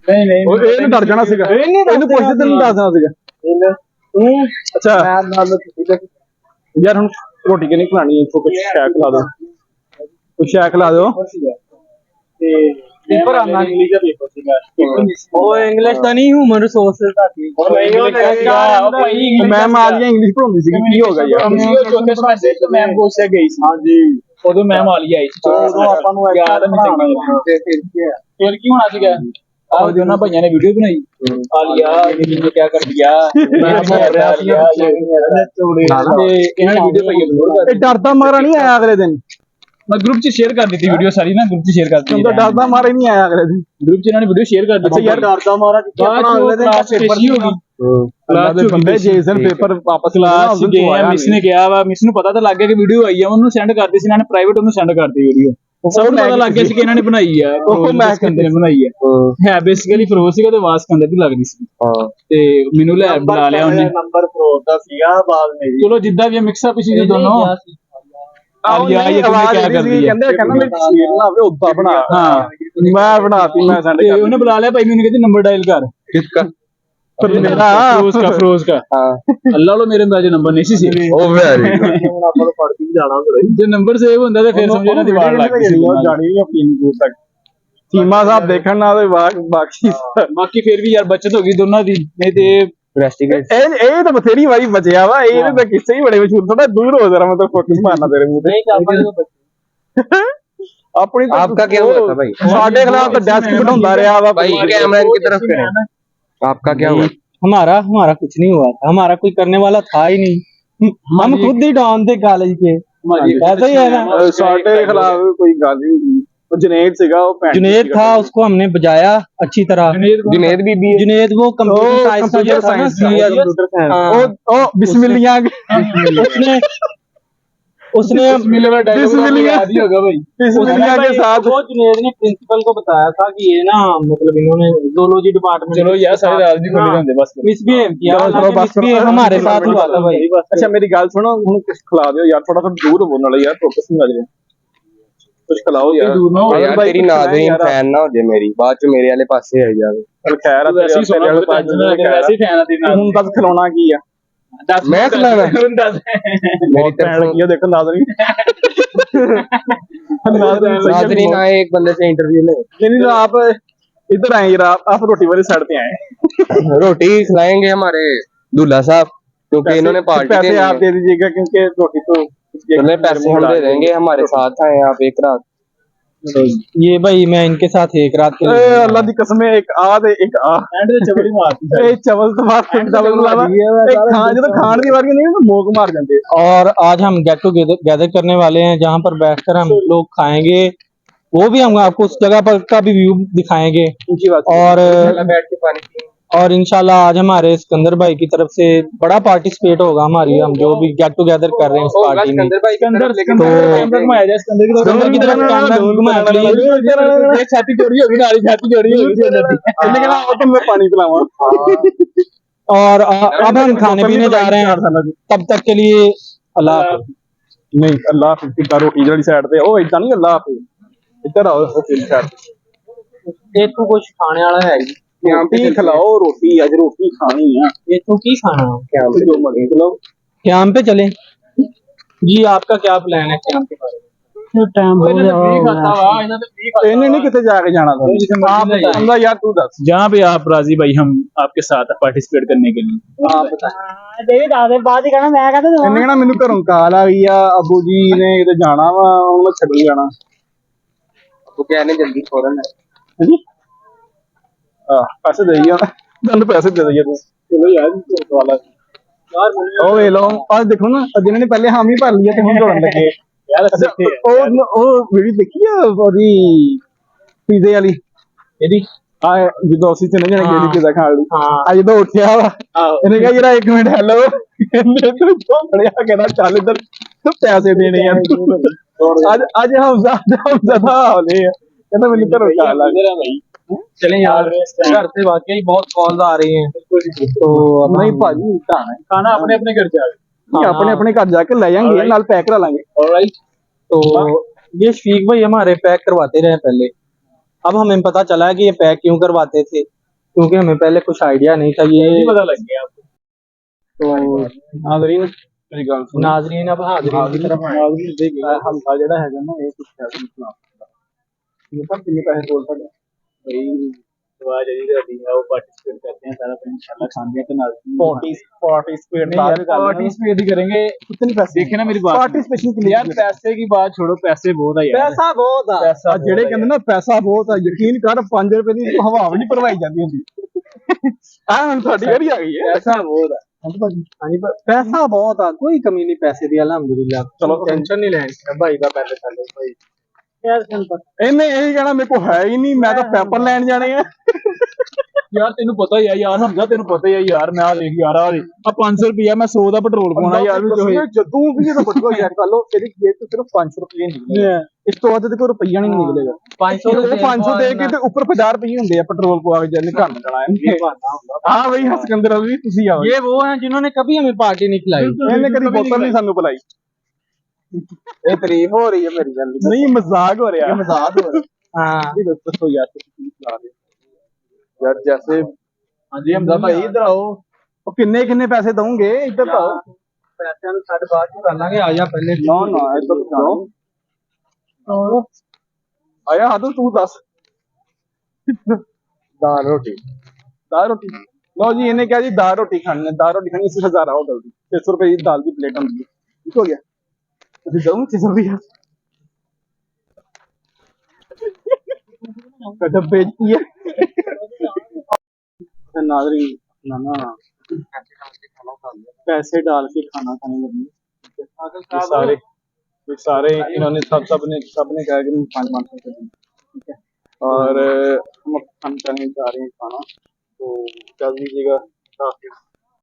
नहीं नहीं ਉਹ ਇਹਨੂੰ ਡਰ ਜਾਣਾ ਸੀਗਾ, ਇਹਨੂੰ ਪੁੱਛਦੇ ਤੈਨੂੰ ਦੱਸ ਦੇਣਾ ਸੀਗਾ। ਅੱਛਾ ਯਾਰ ਹੁਣ ਰੋਟੀ ਕਿਹਨੇ ਖਿਲਾਣੀ ਹੈ, ਕੁਛ ਸ਼ੈਕ ਖਿਲਾ ਦੋ, ਕੁਛ ਸ਼ੈਕ ਖਿਲਾ ਦੋ। पेपर आना इंग्लिश का पेपर सीगा वो इंग्लिश का नहीं, ह्यूमन रिसोर्सेज का थी। ਮੈਮ ਆ ਗਈ ਇੰਗਲਿਸ਼ ਪੜਾਉਂਦੀ ਸੀ, ਕੀ ਹੋ ਗਿਆ ਯਾਰ? चौथे समझ तो मैम को उससे गई सी। हाँ जी ਉਦੋਂ ਮੈਮ ਆ ਲਈ ਆਈ ਸੀ, ਉਦੋਂ ਆਪਾਂ ਨੂੰ ਯਾਦ ਨਹੀਂ ਤੇ ਫਿਰ ਕੀ ਹੋਣਾ ਸੀਗਾ? ਆਹ ਜੋ ਨਾ ਭਈਆਂ ਨੇ ਵੀਡੀਓ ਬਣਾਈ, ਆਲੀਆ ਇਹ ਕੀ ਕਰ ਦਿਆ, ਮੈਂ ਬੋਲ ਰਿਹਾ ਸੀ ਤੇ ਇਹਨਾਂ ਨੇ ਵੀਡੀਓ ਪਈ ਅਪਲੋਡ ਇਹ ਡਰਦਾ ਮਾਰਾ ਨਹੀਂ ਆਇਆ ਅਗਲੇ ਦਿਨ, मैं ग्रुप च शेयर कर दी थी वीडियो सारी ना, ग्रुप च शेयर कर दी। ਡਰਦਾ ਮਾਰਾ ਹੀ ਨਹੀਂ ਆਇਆ ਅਗਲੇ ਦਿਨ, ग्रुप च इन्होंने वीडियो शेयर कर दी थी यार, डरदा मारा क्लास पेपर ही होगी, क्लास ਦੇ ਬੰਦੇ ਜੇਸਨ ਪੇपर ਵਾਪਸ क्लास च गए हैं, मिस ने किया वा, मिस ਨੂੰ ਪਤਾ ਤਾਂ ਲੱਗ ਗਿਆ ਕਿ ਵੀਡੀਓ ਆਈ ਹੈ, ਉਹਨੂੰ ਸੈਂਡ ਕਰਦੀ ਸੀ ਇਹਨਾਂ ਨੇ, ਪ੍ਰਾਈਵੇਟ ਉਹਨੂੰ ਸੈਂਡ ਕਰਤੀ ਵੀਡੀਓ, ਸਭ ਨੂੰ ਪਤਾ ਲੱਗ ਗਿਆ ਸੀ ਕਿ ਇਹਨਾਂ ਨੇ ਬਣਾਈ ਆ, ਉਹ ਮੈਂ ਕੰਦੇ ਨੇ ਬਣਾਈ ਹੈ ਬੇਸਿਕਲੀ ਫਰੋਜ਼ ਸੀਗਾ ਤੇ ਆਵਾਜ਼ ਕੰਦੇ ਦੀ ਲੱਗਦੀ ਸੀ। ਹਾਂ ਤੇ ਮੈਨੂੰ ਲੈ ਬੁਲਾ ਲਿਆ ਉਹਨੇ, ਨੰਬਰ ਫਰੋਜ਼ ਦਾ ਸੀਗਾ ਬਾਅਦ ਵਿੱਚ, ਚਲੋ ਜਿੱਦਾਂ ਵੀ ਮਿਕਸ ਅਪ ਸੀ ਦੋਨੋਂ। ਆਲੀਆ ਇਹ ਕਿਆ ਕਰਦੀ ਹੈ, ਕਹਿੰਦਾ ਮੇਰੀ ਤਸਵੀਰ ਨਾ ਆਵੇ ਉਦਾਂ ਬਣਾ, ਹਾਂ ਮੈਂ ਬਣਾਤੀ, ਮੈਂ ਸੈਂਡ ਕਰ, ਉਹਨੇ ਬੁਲਾ ਲਿਆ ਭਾਈ, ਮੈਨੂੰ ਕਹਿੰਦੇ ਨੰਬਰ ਡਾਇਲ ਕਰ, ਕਿਸਕਾ ਪਰ ਮੇਰਾ ਫਰੋਜ਼ का ਅੱਲਾ ਲੋ ਮੇਰੇ ਅੰਦਾਜ਼ੇ ਨੰਬਰ ਨਹੀਂ ਸੀ, ਉਹ ਵੈਰੀ ਹੁਣ ਆਪਾਂ ਨੂੰ ਪੜ ਕੇ ਜਾਣਾ ਫਿਰ, ਜੇ ਨੰਬਰ ਸੇਵ ਹੁੰਦਾ ਤਾਂ ਫਿਰ ਸਮਝੋ ਇਹਨਾਂ ਦੀ ਵਾਰ ਲੱਗ ਗਈ ਸੀ, ਜਾਣੀ ਨਹੀਂ ਆਪਣੀ ਨਹੀਂ ਦੂਰ ਤੱਕ ਸੀਮਾ ਸਾਹਿਬ ਦੇਖਣ ਨਾਲ ਬਾਕੀ ਫਿਰ ਵੀ ਯਾਰ ਬਚਤ ਹੋ ਗਈ ਦੋਨਾਂ ਦੀ, ਨਹੀਂ ਤੇ ਇਹ ਤਾਂ ਬਥੇਰੀ ਵਾਰੀ ਬਚਿਆ ਵਾ, ਇਹ ਤਾਂ ਕਿਸੇ ਹੀ ਬੜੇ ਮਸ਼ਹੂਰ, ਥੋੜਾ ਦੂਰ ਹੋ ਜਰਾ, ਮਤਲਬ ਫੋਕਸ ਮਾਰਨਾ ਤੇਰੇ ਮੂੰਹ ਤੇ अपनी तो आपका क्या हुआ था भाई? साढ़े खिलाफ तो डेस्क बढ़ाता रहा वा भाई कैमरा की तरफ करें, आपका क्या हुआ? हमारा कुछ नहीं हुआ था, हमारा कोई करने वाला था ही नहीं, हम खुद ही डॉन थे कॉलेज के, ऐसा ही है ना। साढ़े खिलाफ कोई गल नहीं, जुनेद सीगा, वो जुनेद था, उसको हमने बजाया अच्छी तरह, जुनेद वो कंप्यूटर साइंस बिस्मिल्लाह उसने याद ही होगा भाई, के साथ वो जुनेद ने प्रिंसिपल को बताया था कि ये ना मतलब इन्होंने ज़ूलॉजी डिपार्टमेंट, चलो यार सारे राज नहीं खोले होंगे, बस मिसबिहेव किया, मिसबिहेव हमारे साथ हुआ था भाई। अच्छा मेरी गल सुनो, हुन कुछ खिला दो यार, थोड़ा सा दूर बोलने वाला यार, फोकस नहीं लग रहा, कुछ खिलाओ यार, यार तेरी नाज़रीन फैन ना हो जाए मेरी, बाद च मेरे वाले पासे आ जावे। चल खैर है, वैसे ही सोना वैसे ही फैन आती ना, हुन तक खिलाना की है, मैं खिलाना मेरी तरफ ये देखो नाज़रीन नाज़रीन आए, एक बंदे से इंटरव्यू ले, नहीं आप इधर आए यार, आप रोटी वाली साइड पे आए, रोटी खिलाएंगे हमारे दूल्हा साहब, क्योंकि इन्होंने पार्टी पैसे आप दे दीजिएगा, क्योंकि रोटी तो पैसे हम दे देंगे, हमारे साथ आए आप एक रात। ये भाई मैं इनके साथ एक रात के लिए, अल्लाह दी कसम है, एक आ दे एक आ एंड ते चबड़ी मारती है, ए चवल तो मार डबल बुलावा, एक खान जो खान दी वारी नहीं तो मोक मार जाते। और आज हम गेट टुगेदर करने वाले हैं, जहां पर बैठकर हम लोग खाएंगे, वो भी हम आपको उस जगह पर का भी व्यू दिखाएंगे, और बैठ के पानी पिएंगे, और इंशाल्लाह आज हमारे सिकंदर भाई की तरफ से बड़ा पार्टिसिपेट होगा, हमारी हम जो भी गेट टुगेदर कर रहे हैं उस पार्टी में, सिकंदर की तरफ कैमरा घुमाया, छाती चोरी होगी, नाली छाती चोरी होगी, लेकिन तो मैं पानी पिलाऊं। और अब हम खाने पीने जा रहे हैं, तब तक के लिए अल्लाह हाफिज़। नहीं अल्लाह हाफिज़ की रोटी वाली साइड पे, ओ इतना नहीं अल्लाह हाफिज़, इधर आओ रोटी साइड ये तो कुछ खाने वाला है, यहाँ पे खिलाओ रोटी, आज रोटी खानी है, ये तो की खाना क्या पे जो मर्जी खिलाओ, कैंप पे चलें जी, आपका क्या प्लान है कैंप के बारे में? टाइम हो गया, इन्हें नहीं कितने जाके जाना था, आप यार तू दस जहाँ पे आप राजी भाई, हम आपके साथ पार्टिसिपेट करने के लिए, आप बता मैनू घरों कॉल आ गई है, अबू जी ने किते जाना वा, मैं छड्डन जाना, तो क्या ने जल्दी फौरन है जी पैसे दे दिया, पैसे दे दिए, चलो यार वाला ओ वे लो, आज देखो ना जिन्होंने पहले हम ही भर लिया थे, हम दौड़न लगे यार, ओ वीडियो देखी है ओदी पिज़्ज़े वाली, ਇਹਦੀ आ जो ਅਸੀਂ ਤਿੰਨ ਜਣੇ ਗਏ ਪਿਜ਼ਾ ਖਾਣ ਲਈ, ਅੱਜ ਜਦੋਂ ਉੱਠਿਆ ਵਾ ਇਹਨੇ ਕਿਹਾ ਯਾਰ ਇੱਕ ਮਿੰਟ ਹੈਲੋ, ਇਹਨੇ ਤੋਂ ਫੜਿਆ, ਕਹਿੰਦਾ ਚੱਲ ਇੱਧਰ ਤੂੰ ਪੈਸੇ ਦੇਣੇ ਆ, ਅੱਜ ਹਮਜ਼ਾ ਦਾ ਹੋਲੇ ਆ, ਕਹਿੰਦਾ ਮੈਨੂੰ ਘਰੋਂ ਕਾਲ ਆ ਗਿਆ भाई, चलें यार, घर से वाकई बहुत कॉल आ रही हैं, तो नहीं भाजी खाना अपने अपने घर जाके, अपने अपने घर जाके ले जाएंगे, नाल पैक करा लेंगे, ऑलराइट। तो ये शफीक भाई हमारे पैक करवाते रहे पहले, अब हमें पता चला है कि ये पैक क्यों करवाते थे, क्योंकि हमें पहले कुछ आइडिया नहीं था ये। नहीं पता लग गया आपको। तो नाज़रीन मेरी गल सुनो, नाजरीन अब हाजरीन की तरफ आए। नाज़रीन देखिए हमका जेड़ा हैगा ना ये कुछ है नहीं ये सब कितने पैसे बोल सकते भाई दुआ जरी रहती है वो पार्टिसिपेट करते हैं सारा फिर इंशाल्लाह खाते हैं तो नाज़रीन पार्टिसिपेट नहीं यार पार्टिसिपेट ही करेंगे। कितने पैसे देखे ना मेरी बात पार्टिसिपेशन के यार पैसे की बात छोड़ो पैसे बहुत है यार पैसा बहुत है। पैसा ਜਿਹੜੇ ਕਹਿੰਦੇ ਨਾ ਪੈਸਾ ਬਹੁਤ ਆ ਯਕੀਨ ਕਰ 5 ਰੁਪਏ ਦੀ ਹਵਾ ਵੀ ਨਹੀਂ ਭਰਵਾਈ ਜਾਂਦੀ ਹੁੰਦੀ ਆ ਹੁਣ ਤੁਹਾਡੀ ਵਾਰੀ ਆ ਗਈ ਹੈ पैसा बहुत है ਹਾਂਜੀ ਭਾਜੀ हाँ जी पैसा बहुत है, कोई कमी नहीं पैसे की अल्हम्दुलिल्लाह। चलो टेंशन नहीं लेनी भाई का पहले पहले भाई ਇਹਨੇ ਇਹੀ ਕਹਿਣਾ ਮੇਰੇ ਕੋਲ ਹੈ ਹੀ ਨਹੀਂ ਮੈਂ ਤਾਂ ਪੇਪਰ ਲੈਣ ਜਾਣੇ ਆ यार तेन पता ही है यार हमजा तेन पता ही है यार मैं देख यार आ 500 रुपया मैं 100 ਦਾ ਪੈਟਰੋਲ ਪਾਉਣਾ ਯਾਰ ਵਿੱਚ ਹੋਏ ਜਦੋਂ ਵੀ ਇਹਦਾ ਬਟੂਆ ਯਾਰ ਕਰ ਲੋ ਤੇਰੀ ਜੇਬ ਤੋਂ ਸਿਰਫ 500 ਰੁਪਏ ਨਿਕਲੇ ਇਸ ਤੋਂ ਵੱਧ ਤੇ ਕੋਈ ਰੁਪਈਆ ਨਹੀਂ ਨਿਕਲੇਗਾ 500 ਉਹ 500 ਦੇ ਕੇ ਤੇ ਉੱਪਰ 50 ਰੁਪਏ ਹੁੰਦੇ ਆ ਪੈਟਰੋਲ ਪਵਾ ਕੇ ਜਨ ਘਰ ਜਾਣਾ ਹੈ ਹਾਂ ਬਈ ਹਸਕੰਦਰ ਅਲੀ ਤੁਸੀਂ ਆਓ ये वो हैं जिन्होंने कभी हमें पार्टी नहीं खिलाई। ਇਹਨੇ ਕਦੀ ਬੋਤਲ ਨਹੀਂ ਸਾਨੂੰ ਪਿਲਾਈ ये तारीफ हो रही है मेरी गल ਨਹੀਂ ਮਜ਼ਾਕ ਹੋ ਰਿਹਾ मजाक हो रहा है। हाँ ਦੱਸੋ ਯਾਰ ਤੁਸੀਂ ਚਲਾ ਰਹੇ ਯਾਰ ਜੈਸੇ हाँ जी हमजा भाई इधर आओ ਉਹ ਕਿੰਨੇ ਕਿੰਨੇ ਪੈਸੇ ਦਵੋਗੇ ਇੱਧਰ ਤਾਂ ਆਓ पैसे हम साढ़े बाद में कर लांगे, आ जा पहले। ਨਾ ਨਾ ਇੱਧਰ ਤਾਂ ਆਇਆ ਹਾਂ ਤੂੰ ਦੱਸ दाल रोटी ਦਾਲ ਰੋਟੀ ਲਓ ਜੀ ਇਹਨੇ ਕਿਹਾ ਜੀ ਦਾਲ ਰੋਟੀ ਖਾਣੀ ਹੈ ਦਾਲ ਰੋਟੀ ਖਾਣੀ ਇਸ 1000 ਆਓ ਜਲਦੀ 600 ਰੁਪਏ ਦੀ ਦਾਲ ਦੀ ਪਲੇਟ ਹੁੰਦੀ ਹੈ ਠੀਕ ਹੋ ਗਿਆ ਤੁਸੀਂ ਦਊਂ 600 ਰੁਪਏ कदम बेचती है नाजरीन ना पैसे डाल के खाना खाने लगे ये सारे इन्होंने सबने कहा कि 500 रुपये दें, ठीक है और हम खाने जा रहे हैं खाना तो जल्द दीजिएगा।